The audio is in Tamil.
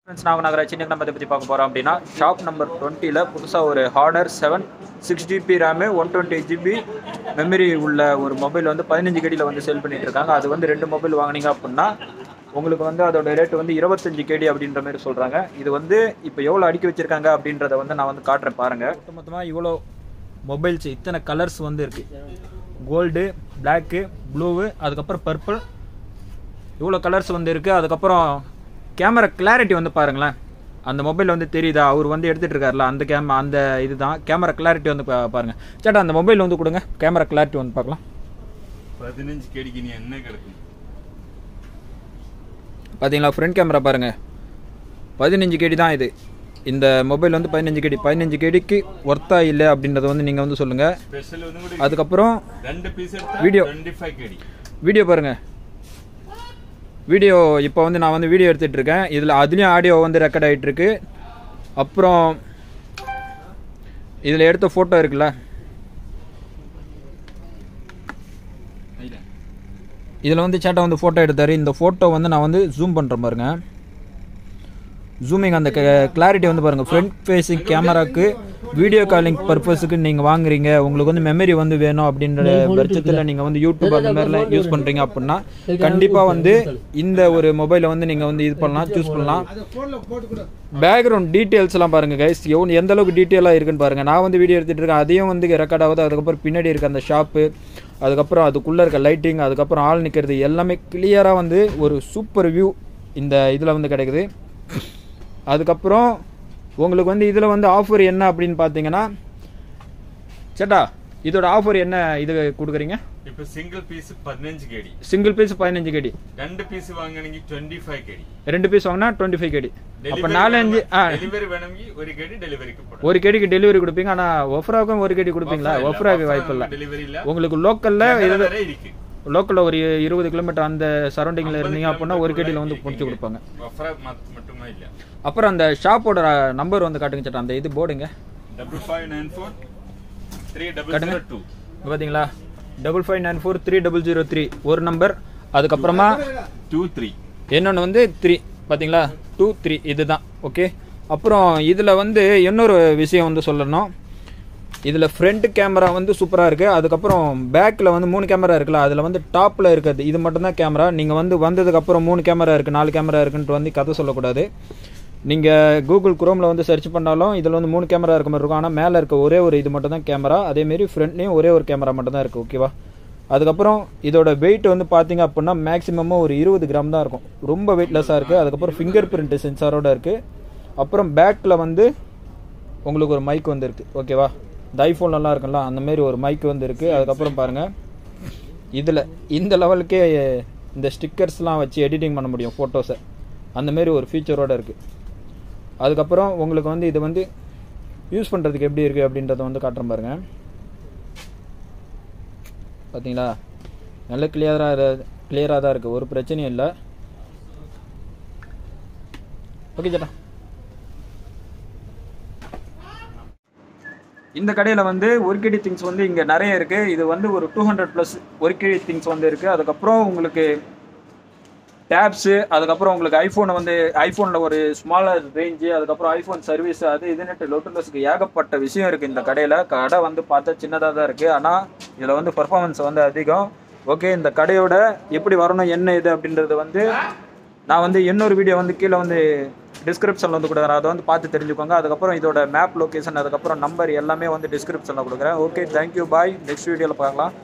ஃப்ரெண்ட்ஸ் நான் நகராட்சி நம்ம இதை பற்றி பார்க்க போகிறோம் அப்படின்னா ஷாப் நம்பர் 20ல் புதுசாக ஒரு harder 6GB RAM 128GB memory உள்ள ஒரு மொபைல் வந்து 15 KDயில் வந்து சேல் பண்ணிட்டு இருக்காங்க. அது வந்து 2 மொபைல் வாங்கினீங்க அப்படின்னா உங்களுக்கு வந்து அதோட ரேட் வந்து 25 KD அப்படின்ற மாதிரி சொல்கிறாங்க. இது வந்து இப்போ எவ்வளோ அடுக்கி வச்சுருக்காங்க அப்படின்றத வந்து நான் வந்து காட்டுறேன் பாருங்கள். மொத்தமாக இவ்வளோ மொபைல்ஸ் இத்தனை கலர்ஸ் வந்து இருக்குது. கோல்டு, பிளாக்கு, ப்ளூவு, அதுக்கப்புறம் பர்பிள், இவ்வளோ கலர்ஸ் வந்து இருக்குது. அதுக்கப்புறம் கேமரா கிளாரிட்டி வந்து பாருங்களேன், அந்த மொபைல் வந்து தெரியுதா, அவர் வந்து எடுத்துகிட்டு இருக்காருல அந்த இதுதான் கேமரா கிளாரிட்டி வந்து பாருங்கள். சேட்டா அந்த மொபைல் வந்து கொடுங்க, கேமரா கிளாரிட்டி வந்து பார்க்கலாம். 15 KDக்கு நீ என்ன கிடைக்கும் பார்த்தீங்களா, ஃப்ரண்ட் கேமரா பாருங்கள், 15 KD தான் இது. இந்த மொபைல் வந்து 15 KDக்கு ஒர்த்தா இல்லை அப்படின்றத வந்து நீங்கள் வந்து சொல்லுங்கள். அதுக்கப்புறம் வீடியோ பாருங்கள். வீடியோ இப்போ வந்து நான் வந்து வீடியோ எடுத்துகிட்டு இருக்கேன். இதில் அதுலேயும் ஆடியோ வந்து ரெக்கார்ட் ஆகிட்டுருக்கு. அப்புறம் இதில் எடுத்த ஃபோட்டோ இருக்குல்ல, இதில் வந்து சேட்டை வந்து ஃபோட்டோ எடுத்தார். இந்த ஃபோட்டோ வந்து நான் வந்து ஜூம் பண்ணுறேன் பாருங்க. ஜூமிங் அந்த கிளாரிட்டி வந்து பாருங்கள். ஃப்ரண்ட் ஃபேஸிங் கேமராவுக்கு வீடியோ காலிங் பர்பஸுக்கு நீங்கள் வாங்குறீங்க, உங்களுக்கு வந்து மெமரி வந்து வேணும் அப்படின்ற பட்சத்தில் நீங்கள் வந்து யூடியூப் அந்த மாதிரிலாம் யூஸ் பண்ணுறீங்க அப்படின்னா கண்டிப்பாக வந்து இந்த ஒரு மொபைலை வந்து நீங்கள் வந்து இது பண்ணலாம், சூஸ் பண்ணலாம். பேக்ரவுண்ட் டீட்டெயில்ஸ்லாம் பாருங்கள் கைஸ், எந்த அளவுக்கு டீட்டெயிலாக இருக்குன்னு பாருங்கள். நான் வந்து வீடியோ எடுத்துகிட்டு இருக்கேன், அதையும் வந்து ரெக்கார்ட் ஆகுது. அதுக்கப்புறம் பின்னாடி இருக்க அந்த ஷாப்பு, அதுக்கப்புறம் அதுக்குள்ளே இருக்க லைட்டிங், அதுக்கப்புறம் ஆள் நிற்கிறது எல்லாமே கிளியராக வந்து ஒரு சூப்பர் வியூ இந்த இதில் வந்து கிடைக்குது. அதுக்கப்புறம் உங்களுக்கு வந்து இதில் வந்து ஆஃபர் என்ன அப்படின்னு பார்த்தீங்கன்னா, சேட்டா இதோட ஆஃபர் என்ன இது கொடுக்குறீங்க? இப்போ single piece 15 KD, single piece 15 KD, 2 piece வாங்குனீங்க 25 KD, 2 பீஸ் வாங்கினா 25 KD. அப்போ 4-5 டெலிவரி வேணும்ங்க 1 KD டெலிவரிக்கு போடுங்க. 1 KDக்கு டெலிவரி கொடுப்பீங்க. ஆனால் ஒஃபராக்கும் 1 KD கொடுப்பீங்களா? ஒஃபராக்கு வாய்ப்பு இல்லை. டெலிவரி இல்லை. உங்களுக்கு லோக்கலில் இருக்கு, லோக்கலில் ஒரு 20 கிலோமீட்டர் அந்த சரௌண்டிங்கில் இருந்தீங்க அப்படின்னா 1 KDயில் வந்து முடிச்சு கொடுப்பாங்க. மட்டுமே இல்லை. அப்புறம் அந்த ஷாப்போட நம்பர் வந்து காட்டுங்க சேட்டா, அந்த இது போர்டுங்க. 5594 3002 பார்த்தீங்களா, 5594 3003 ஒரு நம்பர். அதுக்கப்புறமா 23 இன்னொன்று வந்து 3, பார்த்தீங்களா 23 இதுதான். ஓகே. அப்புறம் இதில் வந்து இன்னொரு விஷயம் வந்து சொல்லணும். இதில் ஃப்ரண்ட் கேமரா வந்து சூப்பராக இருக்குது. அதுக்கப்புறம் பேக்கில் வந்து 3 கேமரா இருக்குல்ல, அதில் வந்து டாப்பில் இருக்கிறது இது மட்டும்தான் கேமரா. நீங்கள் வந்து வந்ததுக்கப்புறம் 3 கேமரா இருக்குது 4 கேமரா இருக்குன்ட்டு வந்து கதை சொல்லக்கூடாது. நீங்கள் கூகுள் குரோமில் வந்து சர்ச் பண்ணாலும் இதில் வந்து 3 கேமரா இருக்க மாதிரி இருக்கும். ஆனால் மேலே இருக்க ஒரே ஒரு இது மட்டும் தான் கேமரா. அதேமாரி ஃப்ரண்ட்லேயும் ஒரே ஒரு கேமரா மட்டும் தான் இருக்குது. ஓகேவா. அதுக்கப்புறம் இதோட வெயிட் வந்து பார்த்தீங்க அப்படின்னா மேக்ஸிமமாக ஒரு 20 கிராம் தான் இருக்கும். ரொம்ப வெயிட்லெஸ்ஸாக இருக்குது. அதுக்கப்புறம் ஃபிங்கர் பிரிண்ட் சென்சாரோட இருக்குது. அப்புறம் பேக்கில் வந்து உங்களுக்கு ஒரு மைக் வந்து இருக்குது. ஓகேவா. இந்த ஐஃபோன்லாம் இருக்குல்ல அந்தமாரி ஒரு மைக் வந்து இருக்குது. அதுக்கப்புறம் பாருங்கள், இதில் இந்த லெவலுக்கே இந்த ஸ்டிக்கர்ஸ்லாம் வச்சு எடிட்டிங் பண்ண முடியும் ஃபோட்டோஸை, அந்தமாரி ஒரு ஃபீச்சரோடு இருக்குது. அதுக்கப்புறம் உங்களுக்கு வந்து இது வந்து யூஸ் பண்ணுறதுக்கு எப்படி இருக்குது அப்படின்றத வந்து காட்டுறேன் பாருங்கள். பார்த்தீங்களா, நல்ல கிளியராக தான் இருக்குது, ஒரு பிரச்சனையும் இல்லை. ஓகே சேட்டா. இந்த கடையில் வந்து 1 KD திங்ஸ் வந்து இங்கே நிறைய இருக்குது. இது வந்து ஒரு 200+ 1 KD திங்ஸ் வந்து இருக்குது. அதுக்கப்புறம் உங்களுக்கு டேப்ஸு, அதுக்கப்புறம் உங்களுக்கு ஐஃபோனில் ஒரு ஸ்மாலர் ரேஞ்சு, அதுக்கப்புறம் ஐஃபோன் சர்வீஸ், அது இதுன்னுட்டு லோட்டலஸ்க்கு ஏகப்பட்ட விஷயம் இருக்குது இந்த கடையில். கடை வந்து பார்த்தா சின்னதாக தான் இருக்குது, ஆனால் இதில் வந்து பர்ஃபார்மன்ஸ் வந்து அதிகம். ஓகே. இந்த கடையோட எப்படி வரணும் என்ன இது அப்படின்றது வந்து நான் வந்து இன்னொரு வீடியோ வந்து கீழே வந்து டிஸ்கிரிப்ஷனில் வந்து கொடுக்குறேன், அதை வந்து பார்த்து தெரிஞ்சுக்கோங்க. அதுக்கப்புறம் இதோட மேப் லொக்கேஷன், அதுக்கப்புறம் நம்பர் எல்லாமே வந்து டிஸ்கிரிப்ஷனில் கொடுக்குறேன். ஓகே, தேங்க்யூ, பாய். நெக்ஸ்ட் வீடியோவில் பார்க்கலாம்.